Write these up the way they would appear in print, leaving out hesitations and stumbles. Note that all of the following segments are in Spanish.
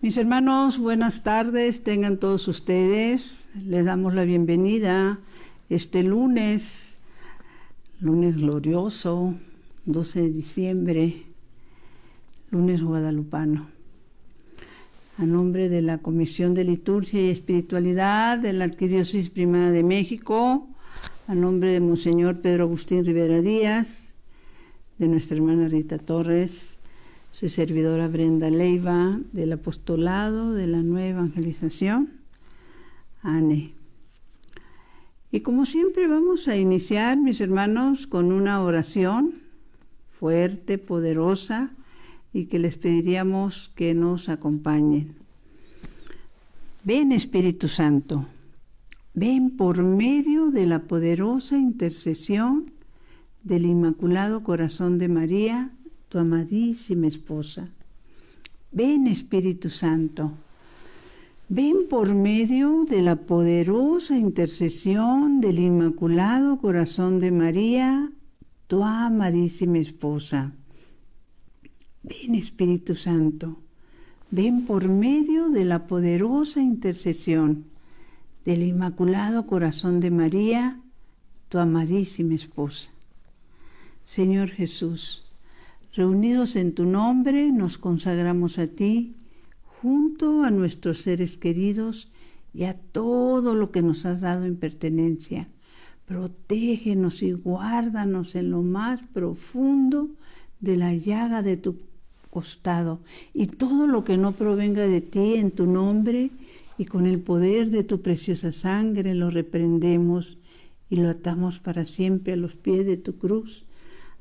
Mis hermanos, buenas tardes, tengan todos ustedes. Les damos la bienvenida este lunes glorioso, 12 de diciembre, lunes guadalupano. A nombre de la Comisión de Liturgia y Espiritualidad de la Arquidiócesis Primada de México, a nombre de Monseñor Pedro Agustín Rivera Díaz, de nuestra hermana Rita Torres, su servidora Brenda Leiva, del Apostolado de la Nueva Evangelización, ANE. Y como siempre vamos a iniciar, mis hermanos, con una oración fuerte, poderosa, y que les pediríamos que nos acompañen. Ven, Espíritu Santo, ven por medio de la poderosa intercesión del Inmaculado Corazón de María, tu amadísima esposa. Ven, Espíritu Santo, ven por medio de la poderosa intercesión del Inmaculado Corazón de María, tu amadísima esposa. Ven, Espíritu Santo, ven por medio de la poderosa intercesión del Inmaculado Corazón de María, tu amadísima esposa. Señor Jesús, reunidos en tu nombre, nos consagramos a ti, junto a nuestros seres queridos y a todo lo que nos has dado en pertenencia. Protégenos y guárdanos en lo más profundo de la llaga de tu costado, y todo lo que no provenga de ti en tu nombre y con el poder de tu preciosa sangre lo reprendemos y lo atamos para siempre a los pies de tu cruz.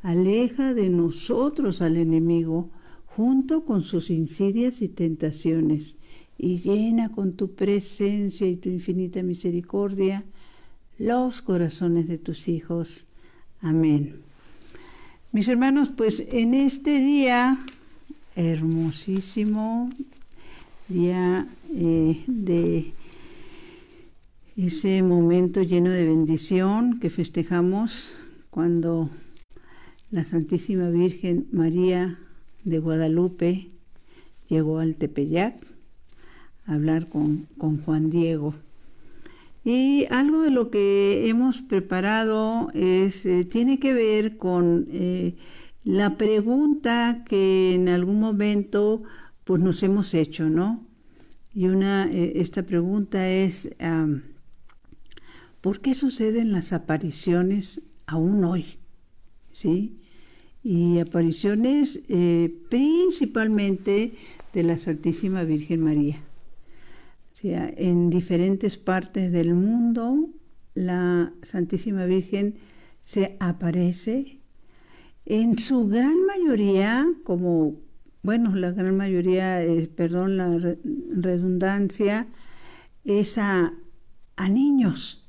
Aleja de nosotros al enemigo, junto con sus insidias y tentaciones, y llena con tu presencia y tu infinita misericordia los corazones de tus hijos. Amén. Mis hermanos, pues en este día hermosísimo, día de ese momento lleno de bendición que festejamos cuando la Santísima Virgen María de Guadalupe llegó al Tepeyac a hablar con Juan Diego. Y algo de lo que hemos preparado tiene que ver con la pregunta que en algún momento pues nos hemos hecho, ¿no? Y esta pregunta es, ¿por qué suceden las apariciones aún hoy? ¿Sí? Y apariciones principalmente de la Santísima Virgen María. O sea, en diferentes partes del mundo la Santísima Virgen se aparece. En su gran mayoría, la gran mayoría, la redundancia, es a niños,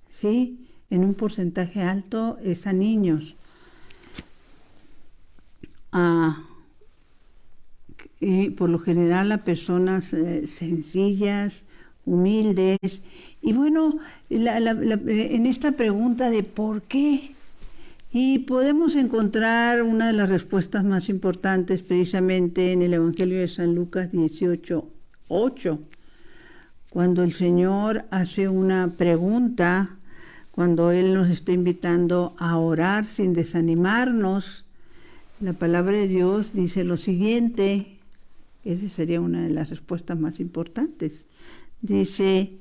¿sí? En un porcentaje alto es a niños. Y por lo general a personas sencillas, humildes. Y bueno, en esta pregunta de ¿por qué? Y podemos encontrar una de las respuestas más importantes precisamente en el Evangelio de San Lucas 18:8, cuando el Señor hace una pregunta, cuando Él nos está invitando a orar sin desanimarnos. La palabra de Dios dice lo siguiente, esa sería una de las respuestas más importantes. Dice,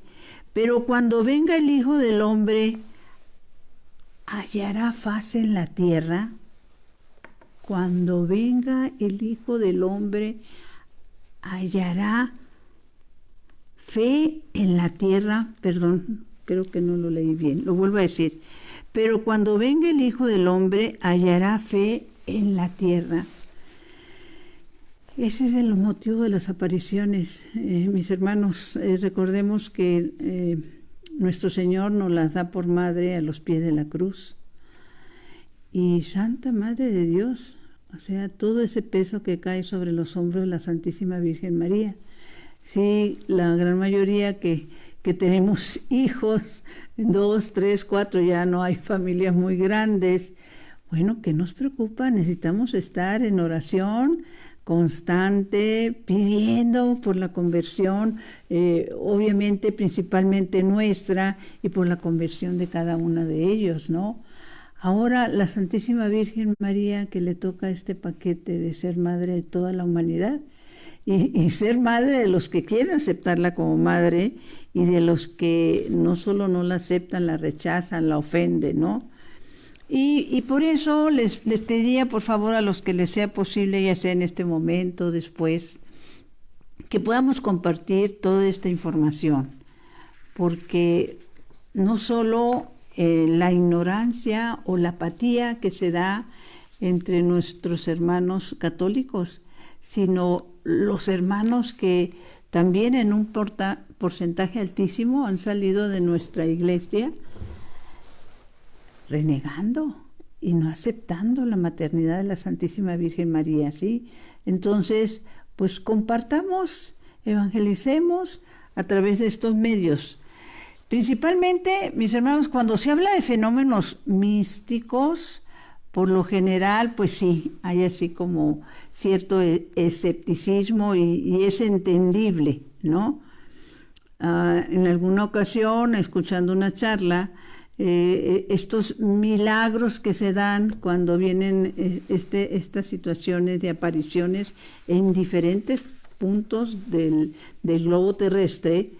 pero cuando venga el Hijo del Hombre, ¿hallará faz en la tierra? Cuando venga el Hijo del Hombre, ¿hallará fe en la tierra? Perdón, creo que no lo leí bien, lo vuelvo a decir. Pero cuando venga el Hijo del Hombre, ¿hallará fe en la tierra? Ese es el motivo de las apariciones, mis hermanos. Recordemos que nuestro Señor nos las da por madre a los pies de la cruz. Y Santa Madre de Dios, o sea, todo ese peso que cae sobre los hombros de la Santísima Virgen María. Sí, la gran mayoría que tenemos hijos, 2, 3, 4, ya no hay familias muy grandes. Bueno, ¿qué nos preocupa? Necesitamos estar en oración constante, pidiendo por la conversión, obviamente principalmente nuestra, y por la conversión de cada uno de ellos, ¿no? Ahora la Santísima Virgen María, que le toca este paquete de ser madre de toda la humanidad, y ser madre de los que quieren aceptarla como madre, y de los que no solo no la aceptan, la rechazan, la ofenden, ¿no? Y por eso les pediría, por favor, a los que les sea posible, ya sea en este momento, después, que podamos compartir toda esta información, porque no solo la ignorancia o la apatía que se da entre nuestros hermanos católicos, sino los hermanos que también en un porcentaje altísimo han salido de nuestra iglesia renegando y no aceptando la maternidad de la Santísima Virgen María, ¿sí? Entonces, pues compartamos, evangelicemos a través de estos medios. Principalmente, mis hermanos, cuando se habla de fenómenos místicos, por lo general, pues sí, hay así como cierto escepticismo y es entendible, ¿no? En alguna ocasión, escuchando una charla, estos milagros que se dan cuando vienen estas situaciones de apariciones en diferentes puntos del globo terrestre,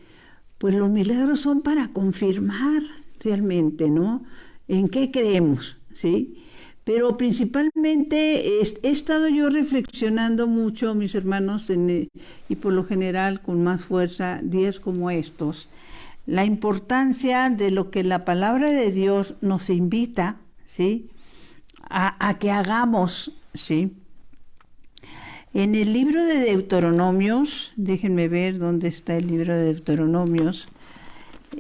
pues los milagros son para confirmar realmente, ¿no? En qué creemos, ¿sí? Pero principalmente he estado yo reflexionando mucho, mis hermanos, y por lo general con más fuerza, días como estos, la importancia de lo que la palabra de Dios nos invita, ¿sí? A que hagamos, ¿sí? En el libro de Deuteronomios, déjenme ver dónde está el libro de Deuteronomios,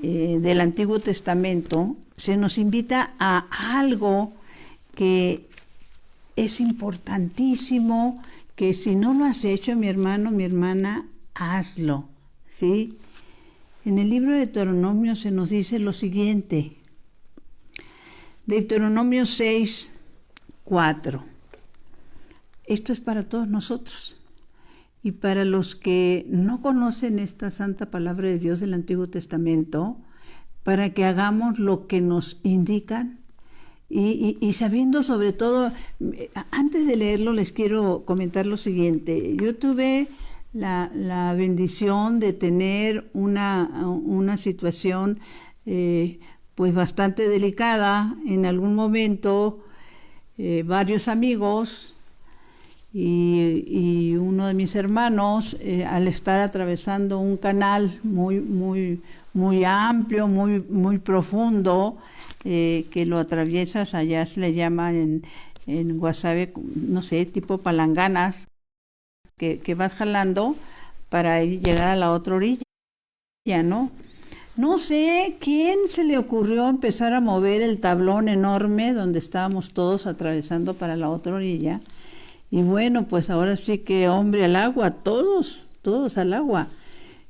del Antiguo Testamento, se nos invita a algo que es importantísimo, que si no lo has hecho, mi hermano, mi hermana, hazlo, ¿sí? En el libro de Deuteronomio se nos dice lo siguiente, Deuteronomio 6, 4. Esto es para todos nosotros y para los que no conocen esta santa palabra de Dios del Antiguo Testamento, para que hagamos lo que nos indican y sabiendo sobre todo, antes de leerlo les quiero comentar lo siguiente. Yo tuve la bendición de tener una situación pues bastante delicada en algún momento, varios amigos y uno de mis hermanos, al estar atravesando un canal muy amplio, muy profundo, que lo atraviesas, allá se le llama en Guasave, no sé, tipo palanganas, que vas jalando para llegar a la otra orilla, ¿no? No sé quién se le ocurrió empezar a mover el tablón enorme donde estábamos todos atravesando para la otra orilla. Y bueno, pues ahora sí que hombre al agua, todos al agua.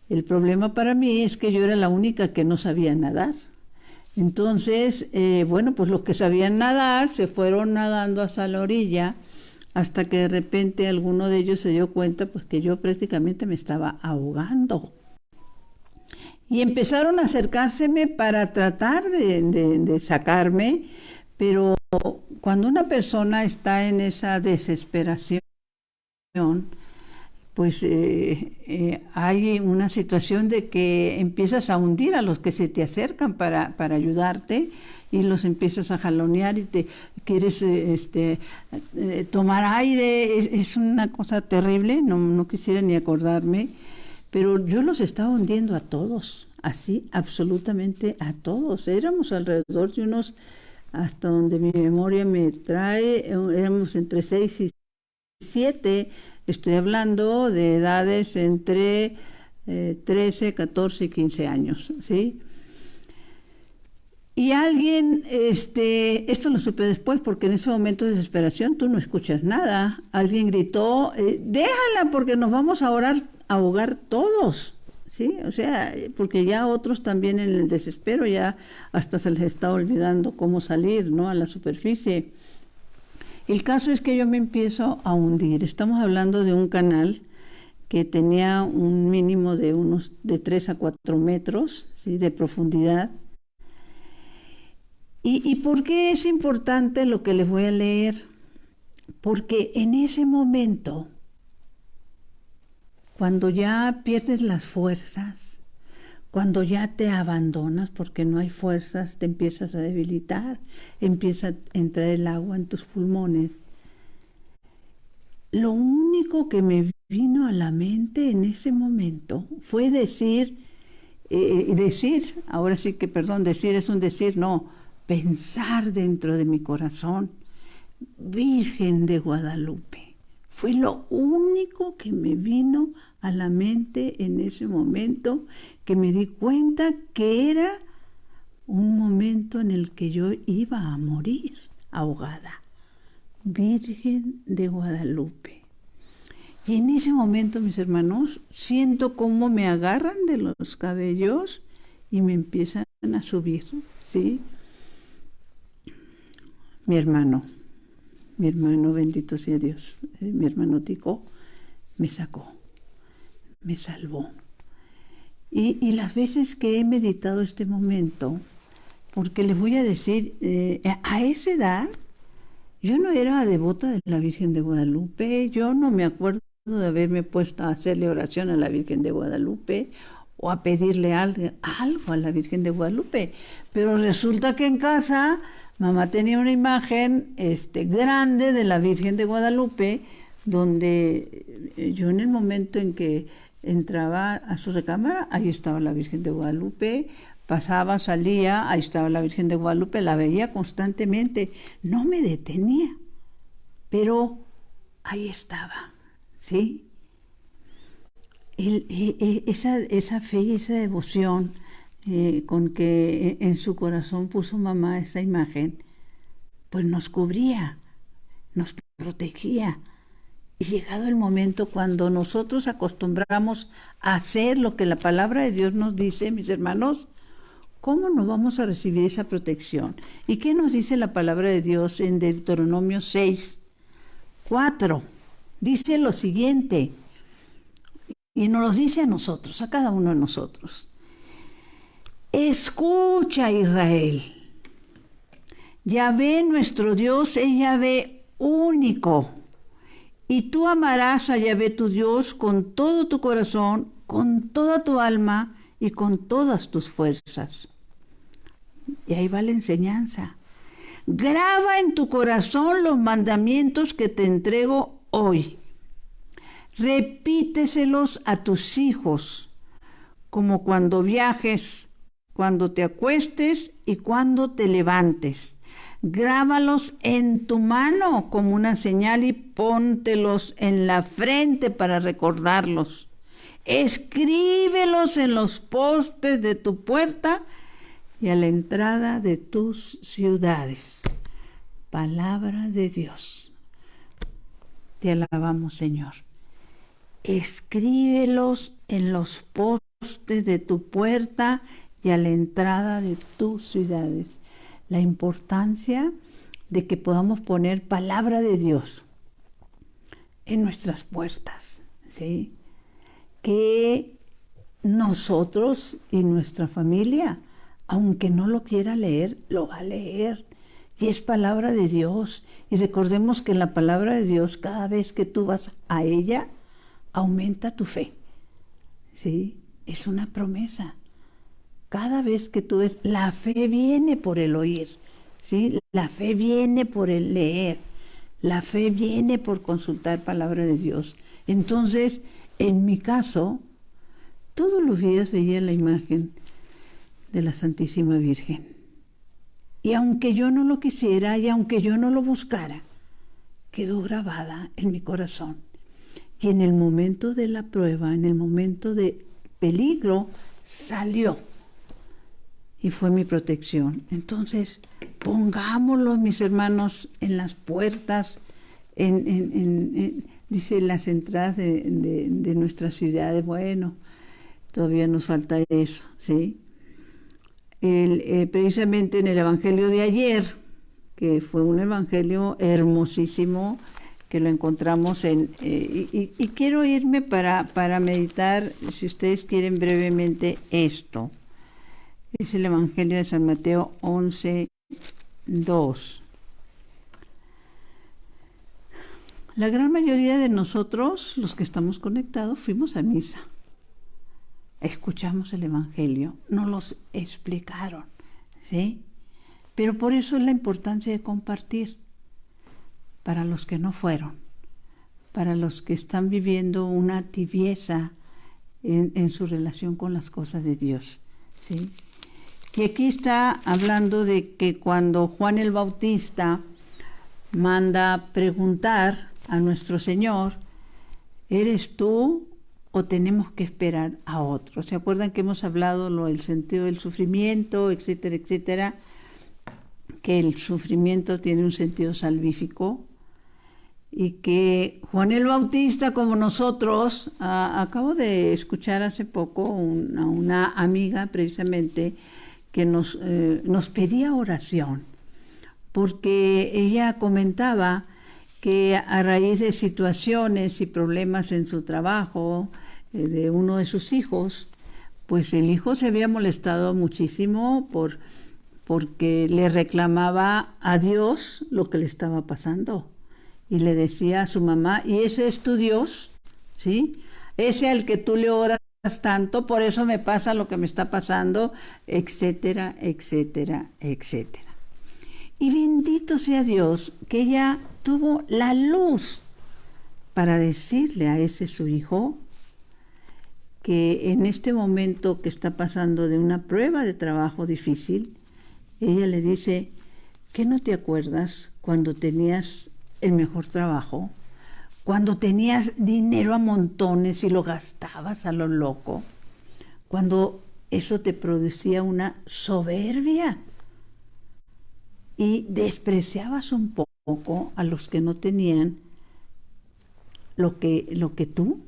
El problema para mí es que yo era la única que no sabía nadar. Entonces, bueno, pues los que sabían nadar se fueron nadando hasta la orilla, hasta que de repente alguno de ellos se dio cuenta pues que yo prácticamente me estaba ahogando. Y empezaron a acercárseme para tratar de sacarme, pero cuando una persona está en esa desesperación, pues hay una situación de que empiezas a hundir a los que se te acercan para ayudarte y los empiezas a jalonear y te quieres tomar aire. Es una cosa terrible, no quisiera ni acordarme, pero yo los estaba hundiendo a todos, así absolutamente a todos. Éramos alrededor de unos, hasta donde mi memoria me trae, éramos entre 6 y 7, estoy hablando de edades entre 13, 14 y 15 años, ¿sí? Y alguien, esto lo supe después porque en ese momento de desesperación tú no escuchas nada, alguien gritó, déjala porque nos vamos a ahogar todos, ¿sí? O sea, porque ya otros también en el desespero ya hasta se les está olvidando cómo salir, ¿no? A la superficie. El caso es que yo me empiezo a hundir. Estamos hablando de un canal que tenía un mínimo de unos de 3 a 4 metros, ¿sí?, de profundidad. ¿Y por qué es importante lo que les voy a leer? Porque en ese momento, cuando ya pierdes las fuerzas, cuando ya te abandonas porque no hay fuerzas, te empiezas a debilitar, empieza a entrar el agua en tus pulmones. Lo único que me vino a la mente en ese momento fue decir, ahora sí que, perdón, decir es un decir, no, pensar dentro de mi corazón, Virgen de Guadalupe. Fue lo único que me vino a la mente en ese momento, que me di cuenta que era un momento en el que yo iba a morir ahogada. Virgen de Guadalupe. Y en ese momento, mis hermanos, siento cómo me agarran de los cabellos y me empiezan a subir, ¿sí? Mi hermano, bendito sea Dios, mi hermano Tico, me sacó, me salvó. Y las veces que he meditado este momento, porque les voy a decir, a esa edad, yo no era devota de la Virgen de Guadalupe, yo no me acuerdo de haberme puesto a hacerle oración a la Virgen de Guadalupe o a pedirle algo a la Virgen de Guadalupe, pero resulta que en casa mamá tenía una imagen grande de la Virgen de Guadalupe, donde yo en el momento en que entraba a su recámara, ahí estaba la Virgen de Guadalupe, pasaba, salía, ahí estaba la Virgen de Guadalupe, la veía constantemente, no me detenía, pero ahí estaba, ¿sí? Esa fe y esa devoción con que en su corazón puso mamá esa imagen, pues nos cubría, nos protegía. Y llegado el momento cuando nosotros acostumbramos a hacer lo que la palabra de Dios nos dice, mis hermanos, ¿cómo no vamos a recibir esa protección? ¿Y qué nos dice la palabra de Dios en Deuteronomio 6:4? Dice lo siguiente, y nos lo dice a nosotros, a cada uno de nosotros. Escucha, Israel. Yahvé nuestro Dios es Yahvé único. Y tú amarás a Yahvé tu Dios con todo tu corazón, con toda tu alma y con todas tus fuerzas. Y ahí va la enseñanza. Graba en tu corazón los mandamientos que te entrego hoy. Repíteselos a tus hijos, como cuando viajes, cuando te acuestes y cuando te levantes. Grábalos en tu mano como una señal y póntelos en la frente para recordarlos. Escríbelos en los postes de tu puerta y a la entrada de tus ciudades. Palabra de Dios. Te alabamos, Señor. Escríbelos en los postes de tu puerta y a la entrada de tus ciudades. La importancia de que podamos poner palabra de Dios en nuestras puertas, ¿sí? Que nosotros y nuestra familia, aunque no lo quiera leer, lo va a leer. Y es palabra de Dios. Y recordemos que la palabra de Dios, cada vez que tú vas a ella, aumenta tu fe, ¿sí? Es una promesa. Cada vez que tú ves, la fe viene por el oír, ¿sí? La fe viene por el leer, la fe viene por consultar palabra de Dios. Entonces, en mi caso, todos los días veía la imagen de la Santísima Virgen. Y aunque yo no lo quisiera y aunque yo no lo buscara, quedó grabada en mi corazón. Y en el momento de la prueba, en el momento de peligro, salió. Y fue mi protección. Entonces, pongámoslo, mis hermanos, en las puertas, dice, las entradas de nuestras ciudades. Bueno, todavía nos falta eso, ¿sí? Precisamente en el Evangelio de ayer, que fue un evangelio hermosísimo, que lo encontramos y quiero irme para meditar, si ustedes quieren brevemente esto. Es el Evangelio de San Mateo 11:2. La gran mayoría de nosotros, los que estamos conectados, fuimos a misa. Escuchamos el Evangelio, nos los explicaron, ¿sí? Pero por eso es la importancia de compartir para los que no fueron, para los que están viviendo una tibieza en su relación con las cosas de Dios, ¿sí? Y aquí está hablando de que cuando Juan el Bautista manda preguntar a nuestro Señor, ¿eres tú o tenemos que esperar a otro? ¿Se acuerdan que hemos hablado del sentido del sufrimiento, etcétera, etcétera? Que el sufrimiento tiene un sentido salvífico y que Juan el Bautista, como nosotros, acabo de escuchar hace poco una amiga precisamente que nos pedía oración, porque ella comentaba que a raíz de situaciones y problemas en su trabajo de uno de sus hijos, pues el hijo se había molestado muchísimo porque le reclamaba a Dios lo que le estaba pasando y le decía a su mamá, ¿y ese es tu Dios? ¿Sí? Ese al que tú le oras tanto, por eso me pasa lo que me está pasando, etcétera, etcétera, etcétera. Y bendito sea Dios que ella tuvo la luz para decirle a ese su hijo que en este momento que está pasando de una prueba de trabajo difícil, ella le dice, ¿qué no te acuerdas cuando tenías el mejor trabajo? Cuando tenías dinero a montones y lo gastabas a lo loco, cuando eso te producía una soberbia y despreciabas un poco a los que no tenían lo que tú.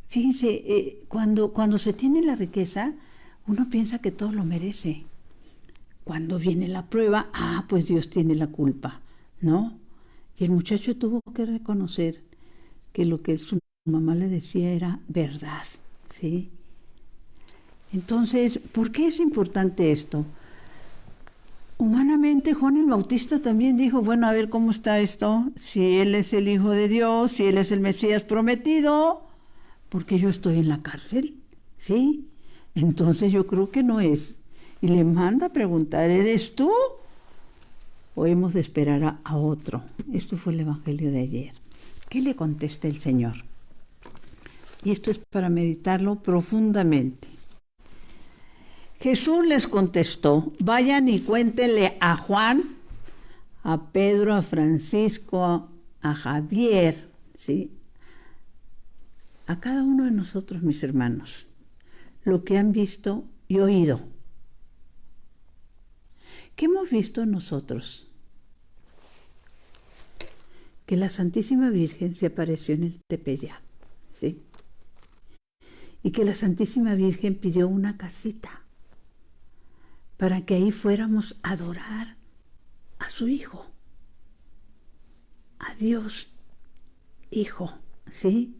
Fíjense, cuando se tiene la riqueza, uno piensa que todo lo merece. Cuando viene la prueba, pues Dios tiene la culpa, ¿no? Y el muchacho tuvo que reconocer que lo que su mamá le decía era verdad, ¿sí? Entonces, ¿por qué es importante esto? Humanamente, Juan el Bautista también dijo, bueno, a ver cómo está esto, si él es el Hijo de Dios, si él es el Mesías prometido, porque yo estoy en la cárcel, ¿sí? Entonces yo creo que no es. Y le manda a preguntar, ¿eres tú? ¿O hemos de esperar a otro? Esto fue el Evangelio de ayer. ¿Qué le contesta el Señor? Y esto es para meditarlo profundamente. Jesús les contestó, vayan y cuéntenle a Juan, a Pedro, a Francisco, a Javier, ¿sí? A cada uno de nosotros, mis hermanos, lo que han visto y oído. ¿Qué hemos visto nosotros? Que la Santísima Virgen se apareció en el Tepeyac, ¿sí? Y que la Santísima Virgen pidió una casita para que ahí fuéramos a adorar a su Hijo, a Dios Hijo, ¿sí?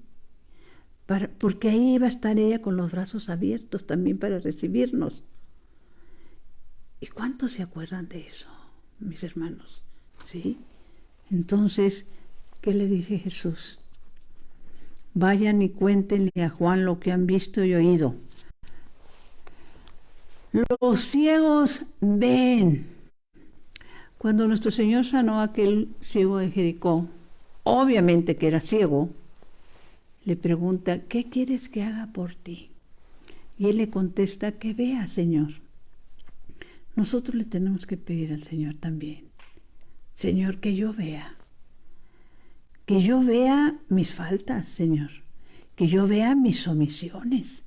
Porque ahí iba a estar ella con los brazos abiertos también para recibirnos. ¿Y cuántos se acuerdan de eso, mis hermanos? ¿Sí? Entonces, ¿qué le dice Jesús? Vayan y cuéntenle a Juan lo que han visto y oído. Los ciegos ven. Cuando nuestro Señor sanó a aquel ciego de Jericó, obviamente que era ciego, le pregunta, ¿qué quieres que haga por ti? Y él le contesta, que vea, Señor. Nosotros le tenemos que pedir al Señor también, Señor, que yo vea mis faltas, Señor, que yo vea mis omisiones,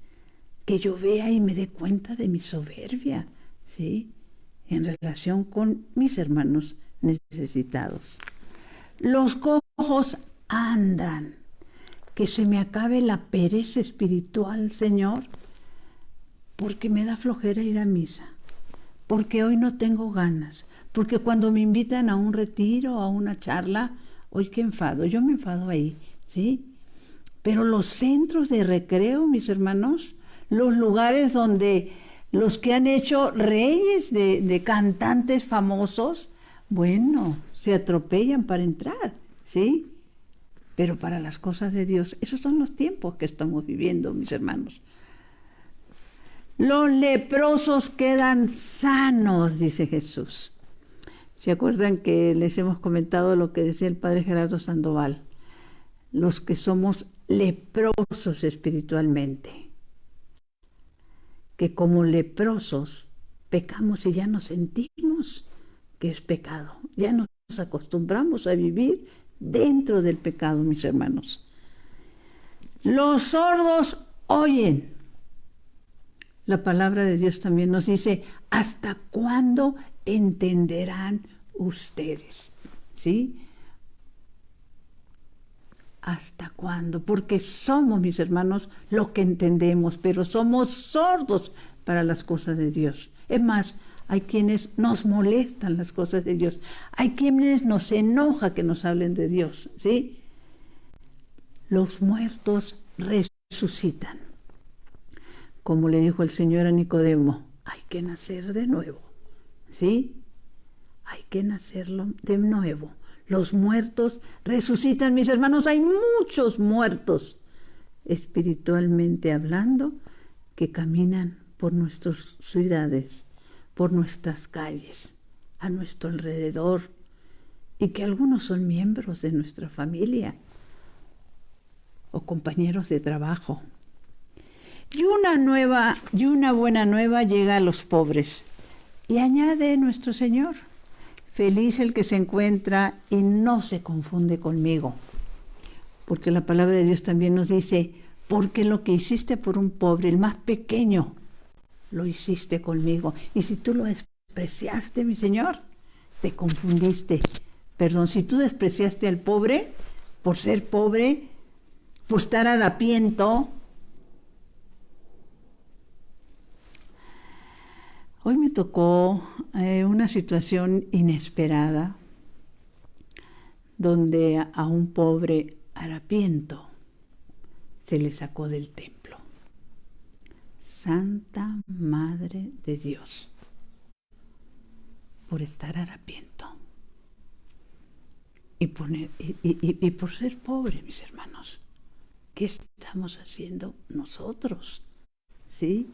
que yo vea y me dé cuenta de mi soberbia, ¿sí? En relación con mis hermanos necesitados. Los cojos andan, que se me acabe la pereza espiritual, Señor, porque me da flojera ir a misa, porque hoy no tengo ganas, porque cuando me invitan a un retiro, a una charla, hoy qué enfado, yo me enfado ahí, ¿sí? Pero los centros de recreo, mis hermanos, los lugares donde los que han hecho reyes de cantantes famosos, bueno, se atropellan para entrar, ¿sí? Pero para las cosas de Dios, esos son los tiempos que estamos viviendo, mis hermanos. Los leprosos quedan sanos, dice Jesús. ¿Se acuerdan que les hemos comentado lo que decía el padre Gerardo Sandoval? Los que somos leprosos espiritualmente, que como leprosos pecamos y ya nos sentimos que es pecado, ya nos acostumbramos a vivir dentro del pecado, mis hermanos. Los sordos oyen. La palabra de Dios también nos dice, ¿hasta cuándo entenderán ustedes? ¿Sí? ¿Hasta cuándo? Porque somos, mis hermanos, lo que entendemos, pero somos sordos para las cosas de Dios. Es más, hay quienes nos molestan las cosas de Dios. Hay quienes nos enoja que nos hablen de Dios, ¿sí? Los muertos resucitan. Como le dijo el Señor a Nicodemo, hay que nacer de nuevo, ¿sí? Hay que nacerlo de nuevo. Los muertos resucitan, mis hermanos. Hay muchos muertos, espiritualmente hablando, que caminan por nuestras ciudades, por nuestras calles, a nuestro alrededor, y que algunos son miembros de nuestra familia o compañeros de trabajo. Y una buena nueva llega a los pobres. Y añade nuestro Señor, feliz el que se encuentra y no se confunde conmigo. Porque la palabra de Dios también nos dice, porque lo que hiciste por un pobre, el más pequeño, lo hiciste conmigo. Y si tú lo despreciaste, mi Señor, te confundiste. Perdón, si tú despreciaste al pobre, por ser pobre, por estar harapiento. Hoy me tocó una situación inesperada donde a un pobre harapiento se le sacó del templo. Santa Madre de Dios, por estar harapiento y por ser pobre, mis hermanos. ¿Qué estamos haciendo nosotros? ¿Sí?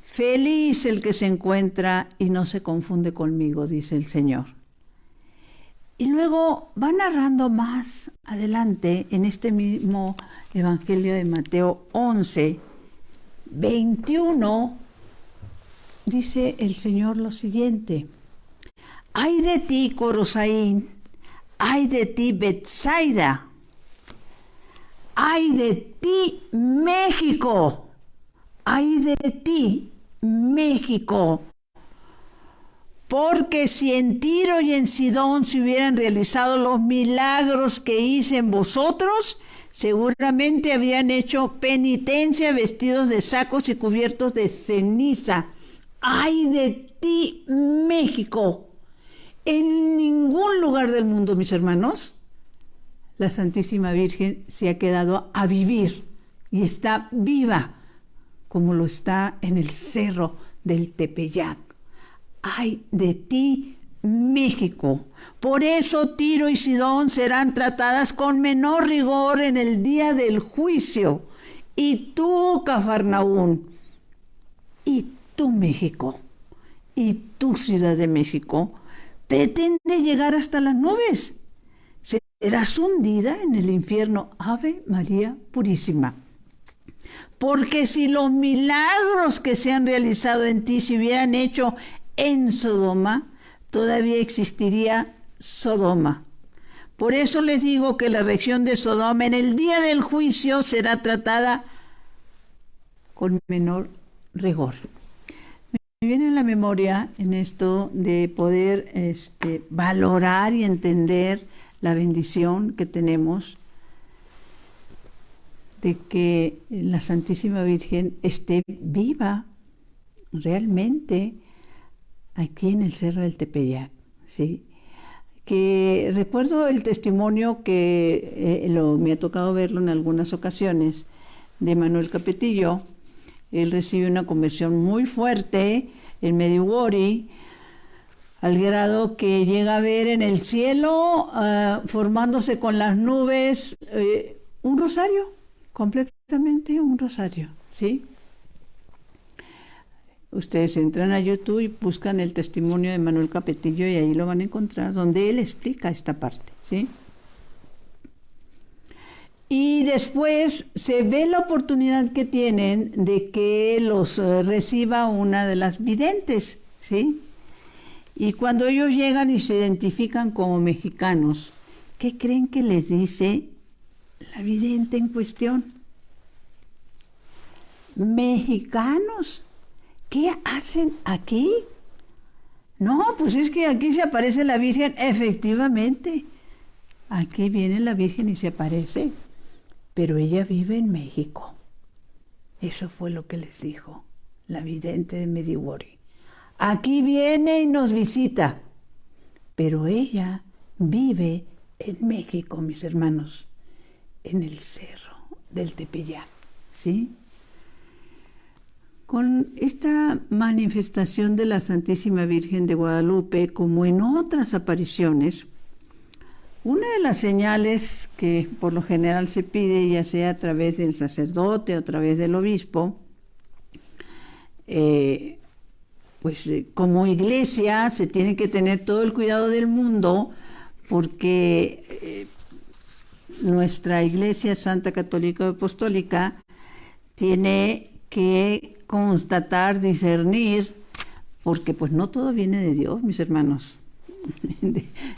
Feliz el que se encuentra y no se confunde conmigo, dice el Señor. Y luego va narrando más adelante en este mismo Evangelio de Mateo 11, 21, dice el Señor lo siguiente. Ay de ti, Corosaín, ay de ti, Betsaida, ay de ti, México, ay de ti, México, porque si en Tiro y en Sidón se hubieran realizado los milagros que hice en vosotros, seguramente habrían hecho penitencia vestidos de sacos y cubiertos de ceniza. ¡Ay de ti, México! En ningún lugar del mundo, mis hermanos, la Santísima Virgen se ha quedado a vivir y está viva, como lo está en el cerro del Tepeyac. ¡Ay de ti, México! Por eso Tiro y Sidón serán tratadas con menor rigor en el día del juicio. Y tú, Cafarnaún, y tú, México, y tú, Ciudad de México, pretende llegar hasta las nubes. Serás hundida en el infierno. Ave María Purísima. Porque si los milagros que se han realizado en ti se hubieran hecho en Sodoma, todavía existiría Sodoma. Por eso les digo que la región de Sodoma en el día del juicio será tratada con menor rigor. Me viene a la memoria en esto de poder valorar y entender la bendición que tenemos de que la Santísima Virgen esté viva realmente aquí en el Cerro del Tepeyac, ¿sí? Que recuerdo el testimonio que me ha tocado verlo en algunas ocasiones de Manuel Capetillo. Él recibe una conversión muy fuerte en Medjugorje, al grado que llega a ver en el cielo, formándose con las nubes, un rosario, completamente un rosario, ¿sí? Ustedes entran a YouTube y buscan el testimonio de Manuel Capetillo y ahí lo van a encontrar, donde él explica esta parte, ¿sí? Y después se ve la oportunidad que tienen de que los reciba una de las videntes, ¿sí? Y cuando ellos llegan y se identifican como mexicanos, ¿qué creen que les dice la vidente en cuestión? Mexicanos, ¿qué hacen aquí? No, pues es que aquí se aparece la Virgen. Efectivamente, aquí viene la Virgen y se aparece, pero ella vive en México. Eso fue lo que les dijo la vidente de Medjugorje. Aquí viene y nos visita, pero ella vive en México, mis hermanos, en el Cerro del Tepeyac, ¿sí? Con esta manifestación de la Santísima Virgen de Guadalupe, como en otras apariciones, una de las señales que por lo general se pide, ya sea a través del sacerdote o a través del obispo, como iglesia se tiene que tener todo el cuidado del mundo, porque nuestra Iglesia Santa Católica Apostólica tiene que constatar, discernir, porque pues no todo viene de Dios, mis hermanos.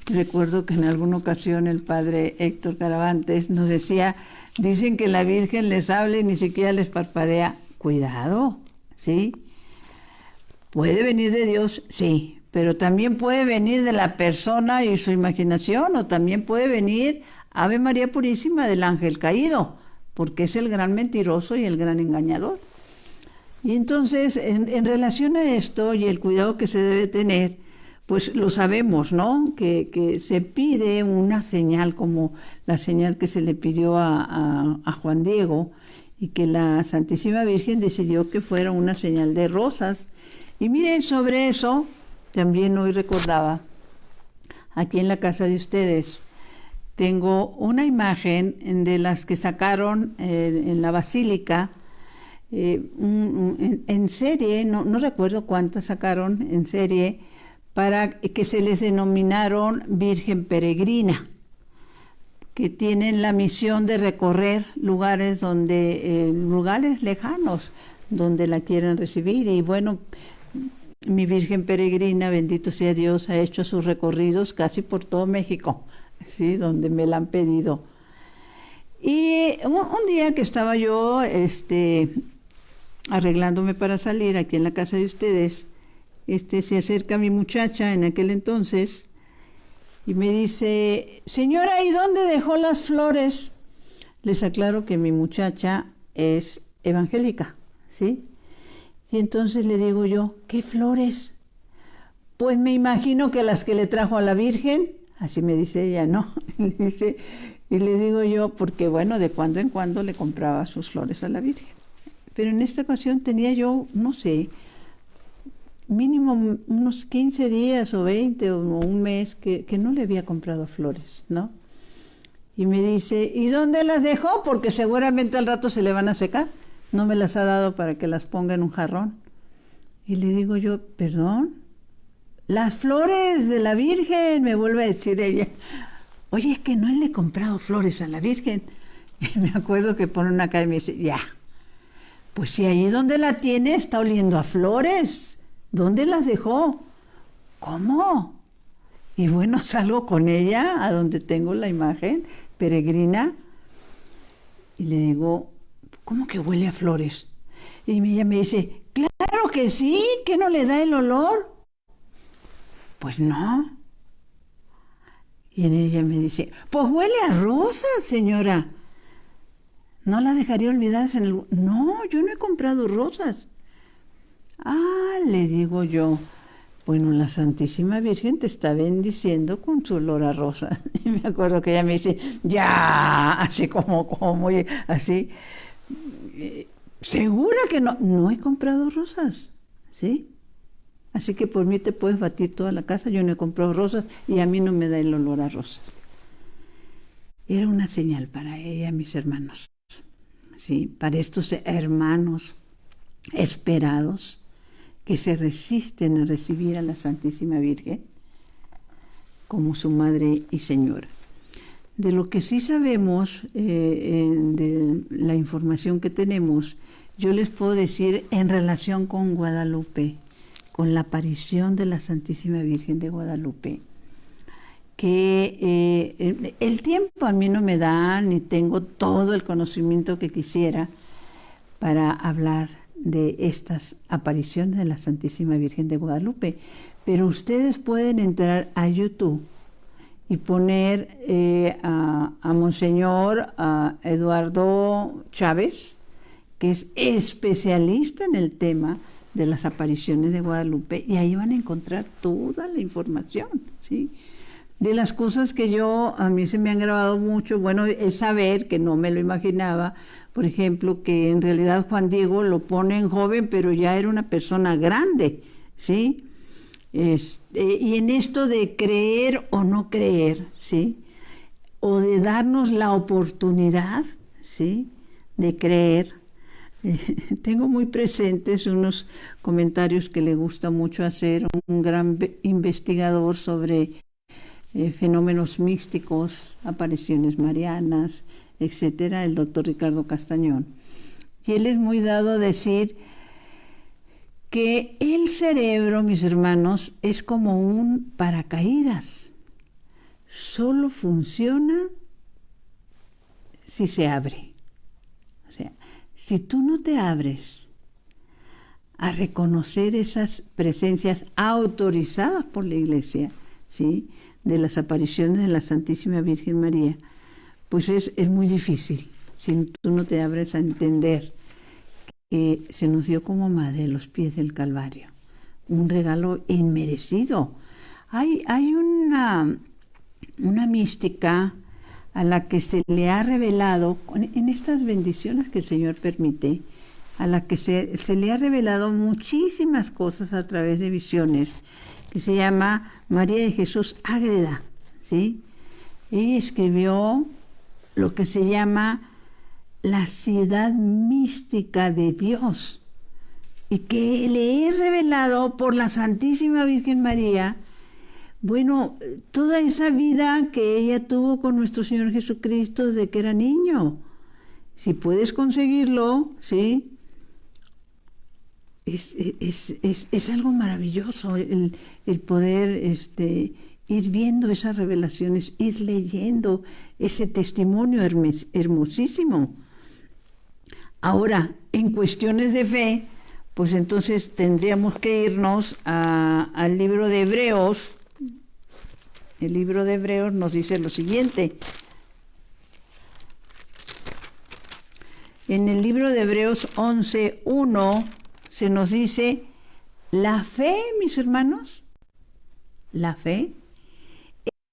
Recuerdo que en alguna ocasión el padre Héctor Caravantes nos decía, dicen que la Virgen les habla y ni siquiera les parpadea. Cuidado, ¿sí? ¿Puede venir de Dios? Sí, pero también puede venir de la persona y su imaginación, o también puede venir Ave María Purísima del ángel caído, porque es el gran mentiroso y el gran engañador. Y entonces, en relación a esto y el cuidado que se debe tener, pues lo sabemos, ¿no? Que se pide una señal como la señal que se le pidió a Juan Diego, y que la Santísima Virgen decidió que fuera una señal de rosas. Y miren, sobre eso, también hoy recordaba, aquí en la casa de ustedes, tengo una imagen de las que sacaron en la Basílica, en serie, no recuerdo cuántas sacaron en serie, para que se les denominaron Virgen Peregrina, que tienen la misión de recorrer lugares lugares lejanos, donde la quieran recibir. Y bueno, mi Virgen Peregrina, bendito sea Dios, ha hecho sus recorridos casi por todo México, ¿sí? Donde me la han pedido. Y un día que estaba yo arreglándome para salir aquí en la casa de ustedes, se acerca mi muchacha en aquel entonces y me dice, señora, ¿y dónde dejó las flores? Les aclaro que mi muchacha es evangélica, ¿sí? Y entonces le digo yo, ¿qué flores? Pues me imagino que las que le trajo a la Virgen, así me dice ella, ¿no? Y le digo yo, porque bueno, de cuando en cuando le compraba sus flores a la Virgen. Pero en esta ocasión tenía yo, no sé, mínimo unos 15 días o 20 o un mes que no le había comprado flores, ¿no? Y me dice, ¿y dónde las dejó? Porque seguramente al rato se le van a secar. No me las ha dado para que las ponga en un jarrón. Y le digo yo, ¿perdón? Las flores de la Virgen, me vuelve a decir ella. Oye, es que no le he comprado flores a la Virgen. Y me acuerdo que pone una cara y me dice, ya, pues si ahí donde la tiene está oliendo a flores. ¿Dónde las dejó? ¿Cómo? Y bueno, salgo con ella a donde tengo la imagen peregrina y le digo, ¿cómo que huele a flores? Y ella me dice, claro que sí, ¿que no le da el olor? Pues no. Y ella me dice, pues huele a rosas, señora. ¿No las dejaría olvidadas en el...? No, yo no he comprado rosas. Le digo yo, bueno, la Santísima Virgen te está bendiciendo con su olor a rosas. Y me acuerdo que ella me dice, ya, así como muy, así. ¿Segura que no? No he comprado rosas, ¿sí? Así que por mí te puedes batir toda la casa, yo no he comprado rosas y a mí no me da el olor a rosas. Era una señal para ella, mis hermanos, ¿sí? Para estos hermanos esperados que se resisten a recibir a la Santísima Virgen como su Madre y Señora. De lo que sí sabemos, de la información que tenemos, yo les puedo decir en relación con Guadalupe, con la aparición de la Santísima Virgen de Guadalupe, que el tiempo a mí no me da, ni tengo todo el conocimiento que quisiera para hablar de estas apariciones de la Santísima Virgen de Guadalupe, pero ustedes pueden entrar a YouTube y poner a Monseñor a Eduardo Chávez, que es especialista en el tema de las apariciones de Guadalupe, y ahí van a encontrar toda la información, ¿sí? De las cosas que a mí se me han grabado mucho, bueno, es saber, que no me lo imaginaba, por ejemplo, que en realidad Juan Diego lo ponen joven, pero ya era una persona grande, ¿sí? Y en esto de creer o no creer, ¿sí? O de darnos la oportunidad, ¿sí? De creer. Tengo muy presentes unos comentarios que le gusta mucho hacer un gran investigador sobre fenómenos místicos, apariciones marianas, etcétera, el doctor Ricardo Castañón. Y él es muy dado a decir que el cerebro, mis hermanos, es como un paracaídas. Solo funciona si se abre. O sea, si tú no te abres a reconocer esas presencias autorizadas por la Iglesia, ¿sí?, de las apariciones de la Santísima Virgen María, pues es muy difícil. Si tú no te abres a entender que se nos dio como madre a los pies del Calvario, un regalo inmerecido. Hay una mística a la que se le ha revelado, en estas bendiciones que el Señor permite, a la que se le ha revelado muchísimas cosas a través de visiones, que se llama María de Jesús Ágreda, ¿sí? Ella escribió lo que se llama la ciudad mística de Dios, y que le he revelado por la Santísima Virgen María, bueno, toda esa vida que ella tuvo con nuestro Señor Jesucristo desde que era niño. Si puedes conseguirlo, ¿sí? Es algo maravilloso el poder ir viendo esas revelaciones, ir leyendo ese testimonio hermosísimo. Ahora, en cuestiones de fe, pues entonces tendríamos que irnos al libro de Hebreos. El libro de Hebreos nos dice lo siguiente. En el libro de Hebreos 11:1 se nos dice, la fe, mis hermanos, la fe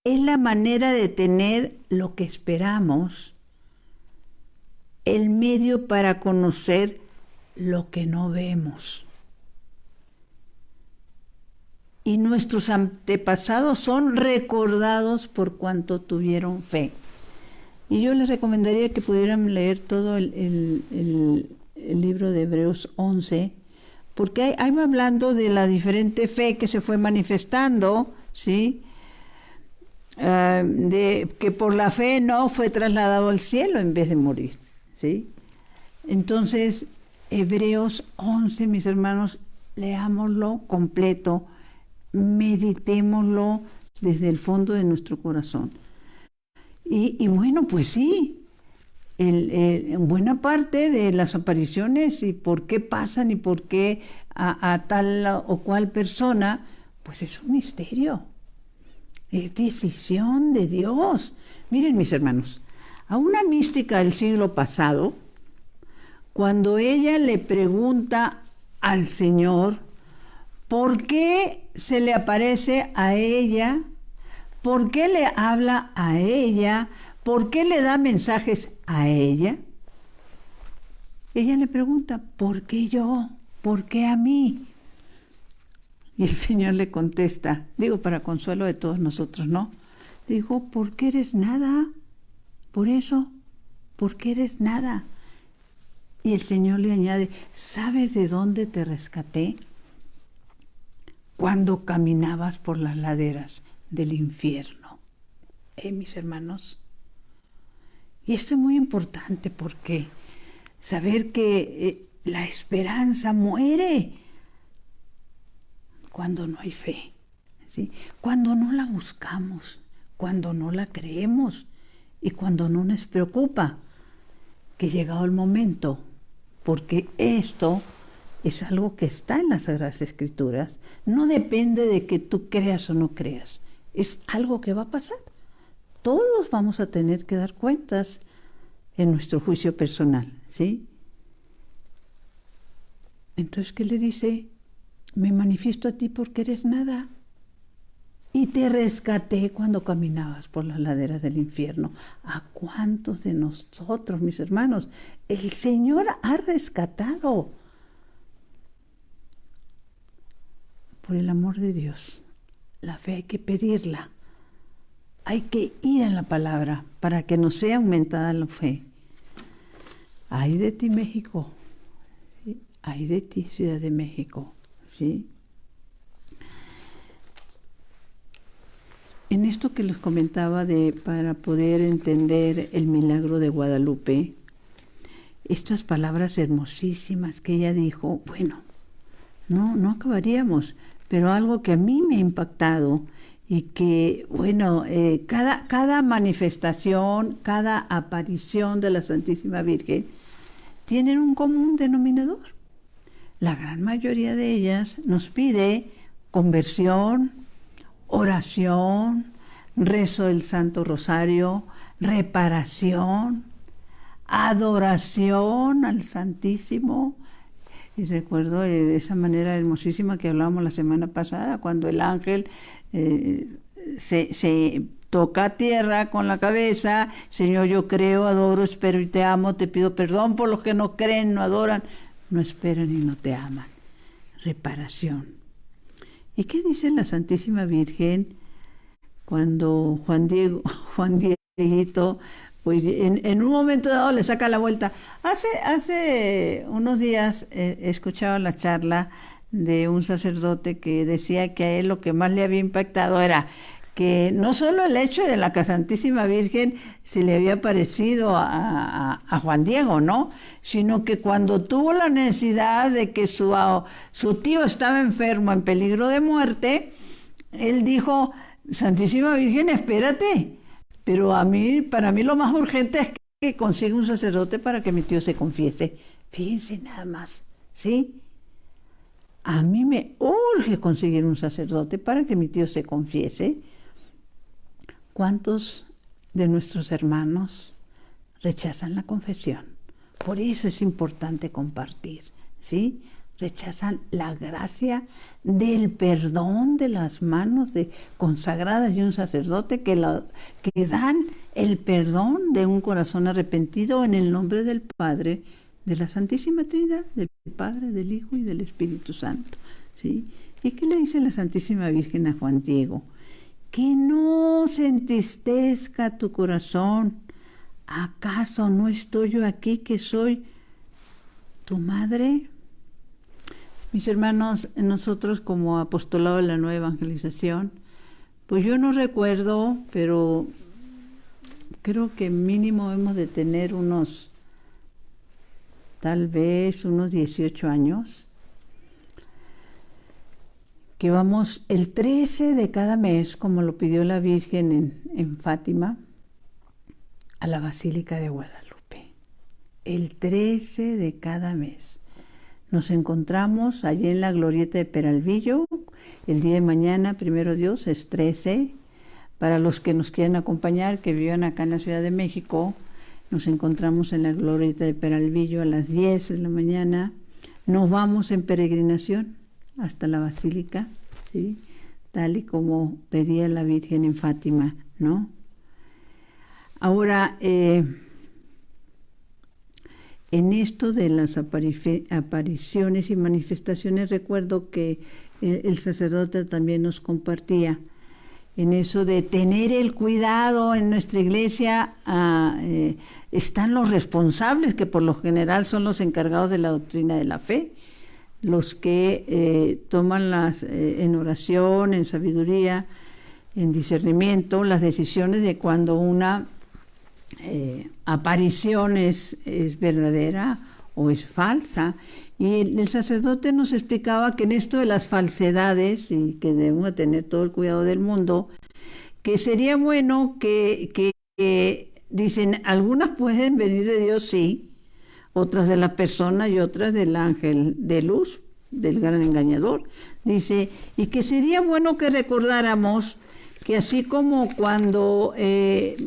es la manera de tener lo que esperamos, el medio para conocer lo que no vemos. Y nuestros antepasados son recordados por cuanto tuvieron fe. Y yo les recomendaría que pudieran leer todo el libro de Hebreos 11, porque ahí va hablando de la diferente fe que se fue manifestando, ¿sí? De que por la fe no fue trasladado al cielo en vez de morir, ¿sí? Entonces, Hebreos 11, mis hermanos, leámoslo completo, meditémoslo desde el fondo de nuestro corazón. Y bueno, pues sí, buena parte de las apariciones y por qué pasan y por qué a tal o cual persona, pues es un misterio. Es decisión de Dios. Miren, mis hermanos, a una mística del siglo pasado, cuando ella le pregunta al Señor? ¿Por qué se le aparece a ella? ¿Por qué le habla a ella? ¿Por qué le da mensajes a ella? Ella le pregunta, ¿por qué yo? ¿Por qué a mí? Y el Señor le contesta, digo para consuelo de todos nosotros, ¿no? Le dijo, porque eres nada, por eso, porque eres nada. Y el Señor le añade, ¿sabes de dónde te rescaté? Cuando caminabas por las laderas del infierno. Mis hermanos. Y esto es muy importante porque saber que la esperanza muere cuando no hay fe, ¿sí? Cuando no la buscamos, cuando no la creemos y cuando no nos preocupa que llegado el momento, porque esto es algo que está en las Sagradas Escrituras, no depende de que tú creas o no creas, es algo que va a pasar. Todos vamos a tener que dar cuentas en nuestro juicio personal, ¿sí? Entonces, ¿qué le dice? Me manifiesto a ti porque eres nada. Y te rescaté cuando caminabas por las laderas del infierno. ¿A cuántos de nosotros, mis hermanos, el Señor ha rescatado? Por el amor de Dios, la fe hay que pedirla. Hay que ir a la palabra para que nos sea aumentada la fe. Ay de ti, México. ¿Sí? Ay de ti, Ciudad de México. ¿Sí? En esto que les comentaba para poder entender el milagro de Guadalupe, estas palabras hermosísimas que ella dijo, bueno, no acabaríamos, pero algo que a mí me ha impactado y que, bueno, cada manifestación, cada aparición de la Santísima Virgen tienen un común denominador. La gran mayoría de ellas nos pide conversión, oración, rezo del Santo Rosario, reparación, adoración al Santísimo. Y recuerdo de esa manera hermosísima que hablábamos la semana pasada, cuando el ángel se toca tierra con la cabeza, Señor, yo creo, adoro, espero y te amo, te pido perdón por los que no creen, no adoran, no esperan y no te aman. Reparación. ¿Y qué dice la Santísima Virgen cuando Juan Dieguito, pues en un momento dado le saca la vuelta? Hace unos días escuchaba la charla de un sacerdote que decía que a él lo que más le había impactado era que no solo el hecho de la Santísima Virgen se le había parecido a Juan Diego, ¿no? Sino que cuando tuvo la necesidad de que su tío estaba enfermo, en peligro de muerte, él dijo, Santísima Virgen, espérate, pero para mí lo más urgente es que consiga un sacerdote para que mi tío se confiese. Fíjense nada más, ¿sí? A mí me urge conseguir un sacerdote para que mi tío se confiese. ¿Cuántos de nuestros hermanos rechazan la confesión? Por eso es importante compartir, ¿sí? Rechazan la gracia del perdón de las manos consagradas de un sacerdote que dan el perdón de un corazón arrepentido en el nombre del Padre, de la Santísima Trinidad, del Padre, del Hijo y del Espíritu Santo, ¿sí? ¿Y qué le dice la Santísima Virgen a Juan Diego? Que no se entristezca tu corazón. ¿Acaso no estoy yo aquí que soy tu madre? Mis hermanos, nosotros como apostolado de la Nueva Evangelización, pues yo no recuerdo, pero creo que mínimo hemos de tener tal vez unos 18 años, que vamos el 13 de cada mes, como lo pidió la Virgen en Fátima, a la Basílica de Guadalupe. El 13 de cada mes. Nos encontramos allí en la Glorieta de Peralvillo. El día de mañana, primero Dios, es 13. Para los que nos quieran acompañar, que vivan acá en la Ciudad de México, nos encontramos en la Glorieta de Peralvillo a las 10 de la mañana. nos vamos en peregrinación hasta la basílica, ¿sí? Tal y como pedía la Virgen en Fátima, ¿no? Ahora, en esto de las apariciones y manifestaciones, recuerdo que el sacerdote también nos compartía en eso de tener el cuidado en nuestra iglesia. Están los responsables, que por lo general son los encargados de la doctrina de la fe, los que toman en oración, en sabiduría, en discernimiento, las decisiones de cuando una aparición es verdadera o es falsa. Y el sacerdote nos explicaba que en esto de las falsedades, y que debemos tener todo el cuidado del mundo, que sería bueno que dicen, algunas pueden venir de Dios, sí, otras de la persona y otras del ángel de luz, del gran engañador. Dice, y que sería bueno que recordáramos que así como cuando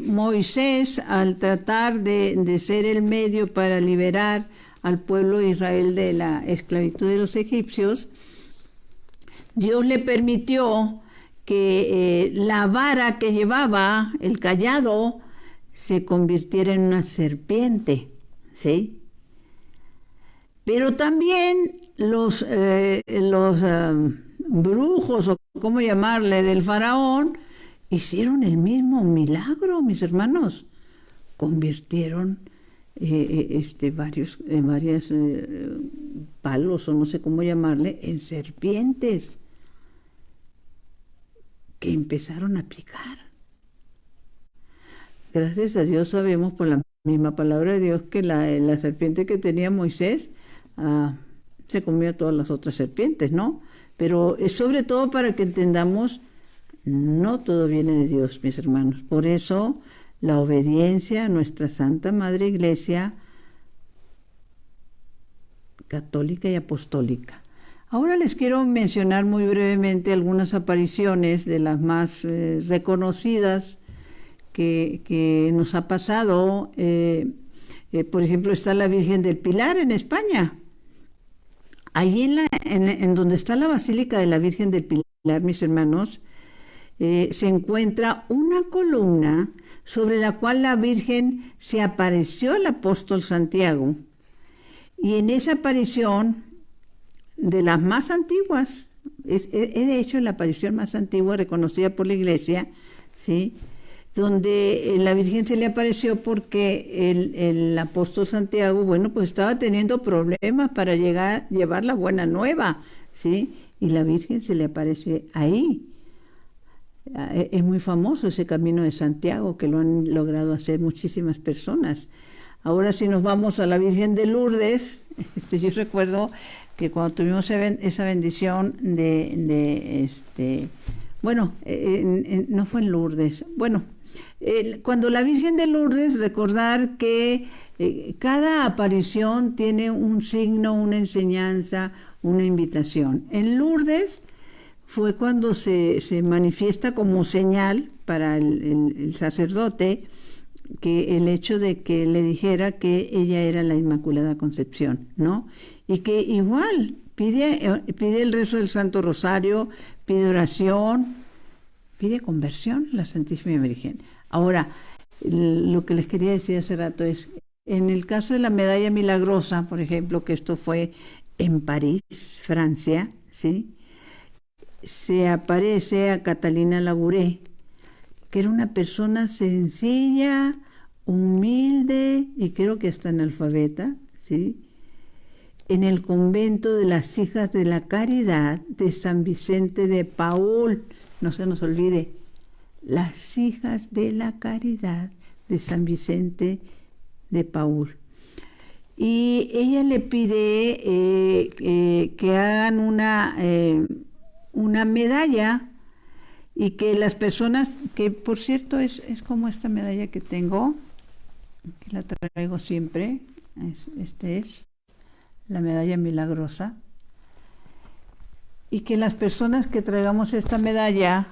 Moisés, al tratar de ser el medio para liberar al pueblo de Israel de la esclavitud de los egipcios, Dios le permitió que la vara que llevaba, el cayado, se convirtiera en una serpiente, ¿sí? Pero también los brujos, o cómo llamarle, del faraón, hicieron el mismo milagro, mis hermanos. Convirtieron varios palos, o no sé cómo llamarle, en serpientes que empezaron a picar. Gracias a Dios sabemos por la misma palabra de Dios que la serpiente que tenía Moisés se comió a todas las otras serpientes, ¿no? Pero es sobre todo para que entendamos, no todo viene de Dios, mis hermanos. Por eso la obediencia a nuestra Santa Madre Iglesia católica y apostólica. Ahora les quiero mencionar muy brevemente algunas apariciones de las más reconocidas que nos ha pasado. Por ejemplo, está la Virgen del Pilar en España. Allí en donde está la Basílica de la Virgen del Pilar, mis hermanos, se encuentra una columna sobre la cual la Virgen se apareció al apóstol Santiago. Y en esa aparición, de las más antiguas, es de hecho la aparición más antigua reconocida por la Iglesia, ¿sí?, donde la Virgen se le apareció porque el apóstol Santiago, bueno, pues estaba teniendo problemas para llevar la buena nueva, ¿sí? Y la Virgen se le aparece ahí. Es muy famoso ese camino de Santiago, que lo han logrado hacer muchísimas personas. Ahora, si nos vamos a la Virgen de Lourdes, yo recuerdo que cuando tuvimos esa bendición no fue en Lourdes, cuando la Virgen de Lourdes, recordar que cada aparición tiene un signo, una enseñanza, una invitación. En Lourdes fue cuando se manifiesta como señal para el sacerdote, que el hecho de que le dijera que ella era la Inmaculada Concepción, ¿no? Y que igual pide el rezo del Santo Rosario, pide oración, pide conversión a la Santísima Virgen. Ahora, lo que les quería decir hace rato es, en el caso de la medalla milagrosa, por ejemplo, que esto fue en París, Francia, ¿sí?, se aparece a Catalina Labouré, que era una persona sencilla, humilde y creo que hasta analfabeta, ¿sí?, en el convento de las Hijas de la Caridad de San Vicente de Paúl. No se nos olvide, las Hijas de la Caridad de San Vicente de Paúl. Y ella le pide que hagan una medalla, y que las personas, que por cierto es como esta medalla que tengo, que la traigo siempre, es la medalla milagrosa, y que las personas que traigamos esta medalla,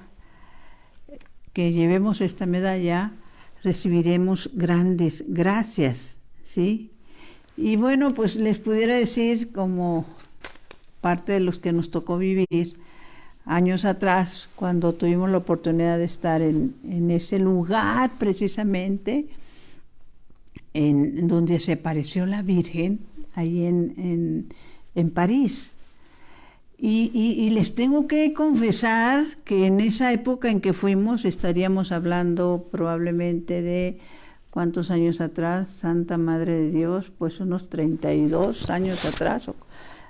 que llevemos esta medalla, recibiremos grandes gracias, ¿sí? Y bueno, pues les pudiera decir, como parte de los que nos tocó vivir años atrás, cuando tuvimos la oportunidad de estar en ese lugar precisamente, en donde se apareció la Virgen, ahí en París. Y les tengo que confesar que en esa época en que fuimos, estaríamos hablando probablemente de, ¿cuántos años atrás? Santa Madre de Dios, pues unos 32 años atrás,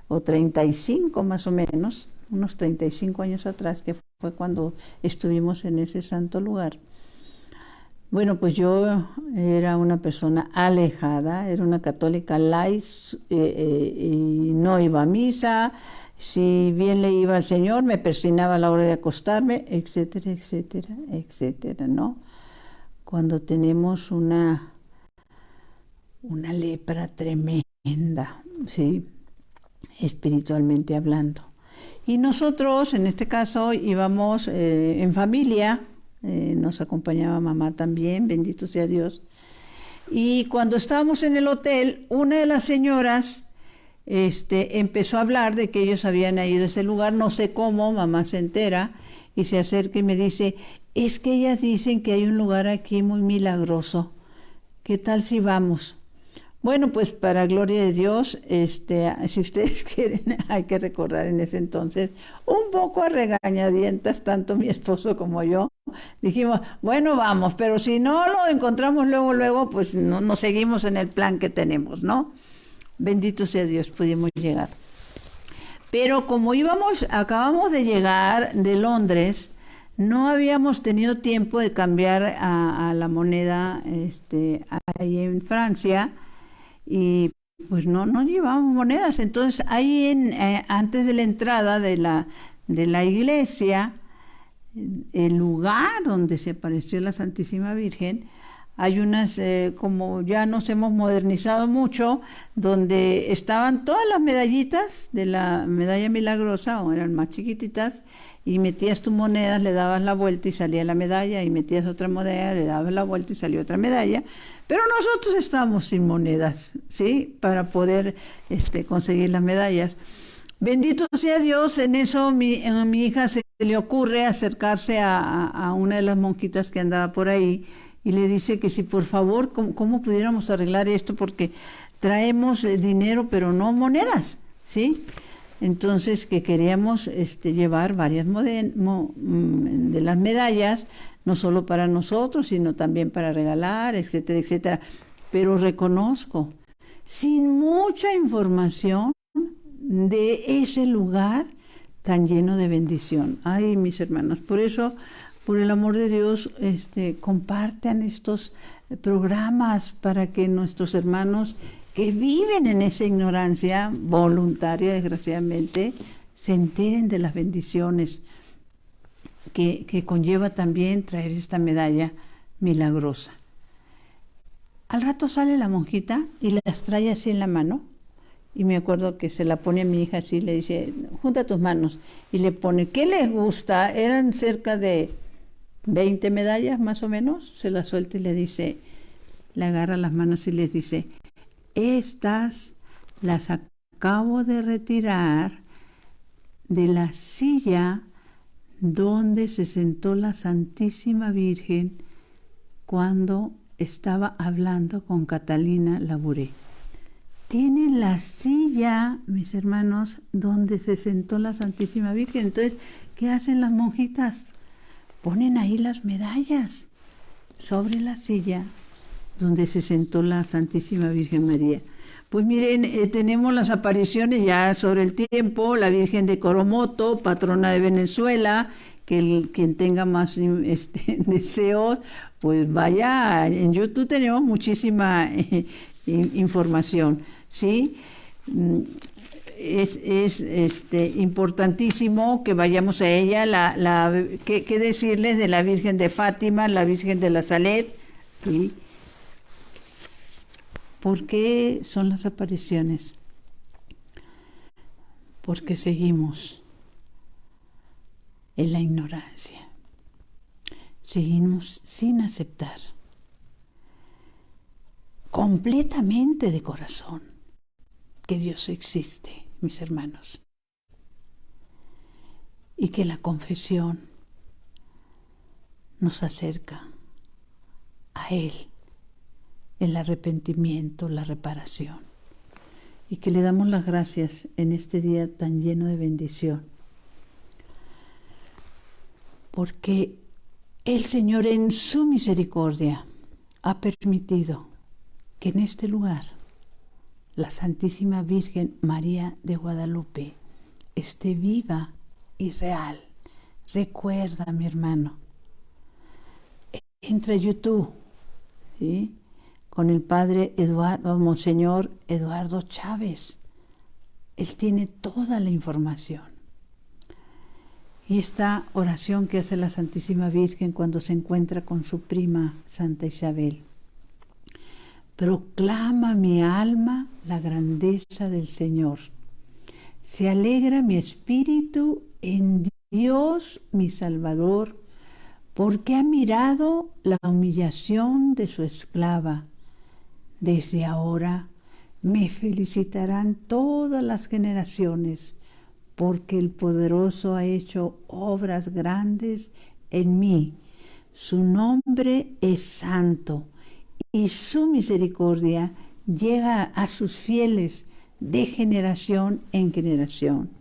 o 35 más o menos, unos 35 años atrás, que fue cuando estuvimos en ese santo lugar. Bueno, pues yo era una persona alejada, era una católica light, y no iba a misa. Si bien le iba al Señor, me persinaba a la hora de acostarme, etcétera, etcétera, etcétera, ¿no? Cuando tenemos una lepra tremenda, ¿sí? Espiritualmente hablando. Y nosotros, en este caso, íbamos en familia, nos acompañaba mamá también, bendito sea Dios. Y cuando estábamos en el hotel, una de las señoras empezó a hablar de que ellos habían ido a ese lugar, no sé cómo, mamá se entera y se acerca y me dice, es que ellas dicen que hay un lugar aquí muy milagroso, ¿qué tal si vamos? Bueno, pues para gloria de Dios, si ustedes quieren, hay que recordar en ese entonces, un poco a regañadientas, tanto mi esposo como yo, dijimos, bueno, vamos, pero si no lo encontramos luego, pues no seguimos en el plan que tenemos, ¿no? Bendito sea Dios, pudimos llegar. Pero como acabamos de llegar de Londres, no habíamos tenido tiempo de cambiar a la moneda ahí en Francia, y pues no llevábamos monedas. Entonces ahí antes de la entrada de la iglesia, el lugar donde se apareció la Santísima Virgen, hay unas, como ya nos hemos modernizado mucho, donde estaban todas las medallitas de la medalla milagrosa, o eran más chiquititas, y metías tus monedas, le dabas la vuelta y salía la medalla, y metías otra moneda, le dabas la vuelta y salía otra medalla. Pero nosotros estábamos sin monedas, ¿sí? Para poder conseguir las medallas. Bendito sea Dios, en eso a mi hija se le ocurre acercarse a una de las monjitas que andaba por ahí, y le dice que si por favor, ¿cómo pudiéramos arreglar esto? Porque traemos dinero, pero no monedas, ¿sí? Entonces, que queríamos llevar varias de las medallas, no solo para nosotros, sino también para regalar, etcétera, etcétera. Pero reconozco, sin mucha información de ese lugar tan lleno de bendición. Ay, mis hermanos, por eso, por el amor de Dios, compartan estos programas para que nuestros hermanos que viven en esa ignorancia voluntaria, desgraciadamente, se enteren de las bendiciones que conlleva también traer esta medalla milagrosa. Al rato sale la monjita y las trae así en la mano, y me acuerdo que se la pone a mi hija así, le dice, junta tus manos, y le pone, ¿qué les gusta? Eran cerca de 20 medallas más o menos, se las suelta y le dice, le agarra las manos y les dice, estas las acabo de retirar de la silla donde se sentó la Santísima Virgen cuando estaba hablando con Catalina Labouré. Tienen la silla, mis hermanos, donde se sentó la Santísima Virgen. Entonces, ¿qué hacen las monjitas? Ponen ahí las medallas sobre la silla donde se sentó la Santísima Virgen María. Pues miren, tenemos las apariciones ya sobre el tiempo, la Virgen de Coromoto, patrona de Venezuela, que quien tenga más deseos, pues vaya, en YouTube tenemos muchísima información, ¿sí? Es importantísimo que vayamos a ella, ¿qué decirles de la Virgen de Fátima, la Virgen de la Salet, ¿sí? ¿Por qué son las apariciones? Porque seguimos en la ignorancia, seguimos sin aceptar completamente de corazón que Dios existe, mis hermanos. y que la confesión nos acerca a Él, el arrepentimiento, la reparación, y que le damos las gracias en este día tan lleno de bendición, porque el Señor en su misericordia ha permitido que en este lugar la Santísima Virgen María de Guadalupe esté viva y real. Recuerda, mi hermano, entra a YouTube, ¿sí?, con el Padre Monseñor Eduardo Chávez. Él tiene toda la información. Y esta oración que hace la Santísima Virgen cuando se encuentra con su prima Santa Isabel: proclama mi alma la grandeza del Señor. Se alegra mi espíritu en Dios mi Salvador, porque ha mirado la humillación de su esclava. Desde ahora me felicitarán todas las generaciones, porque el Poderoso ha hecho obras grandes en mí. Su nombre es santo y su misericordia llega a sus fieles de generación en generación.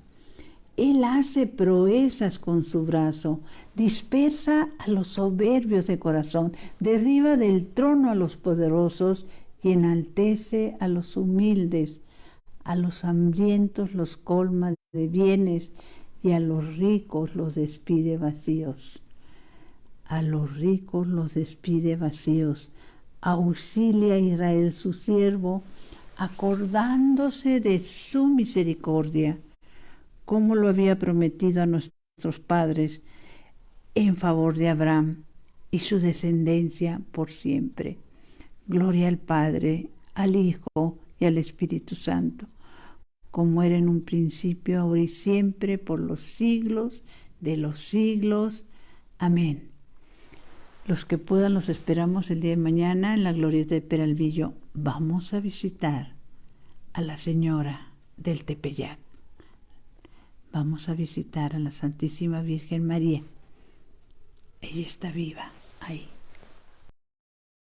Él hace proezas con su brazo, dispersa a los soberbios de corazón, derriba del trono a los poderosos y enaltece a los humildes. A los hambrientos los colma de bienes y a los ricos los despide vacíos. A los ricos los despide vacíos. Auxilia a Israel su siervo, acordándose de su misericordia, como lo había prometido a nuestros padres, en favor de Abraham y su descendencia por siempre. Gloria al Padre, al Hijo y al Espíritu Santo, como era en un principio, ahora y siempre, por los siglos de los siglos. Amén. Los que puedan los esperamos el día de mañana en la Glorieta de Peralvillo. Vamos a visitar a la Señora del Tepeyac. Vamos a visitar a la Santísima Virgen María. Ella está viva ahí.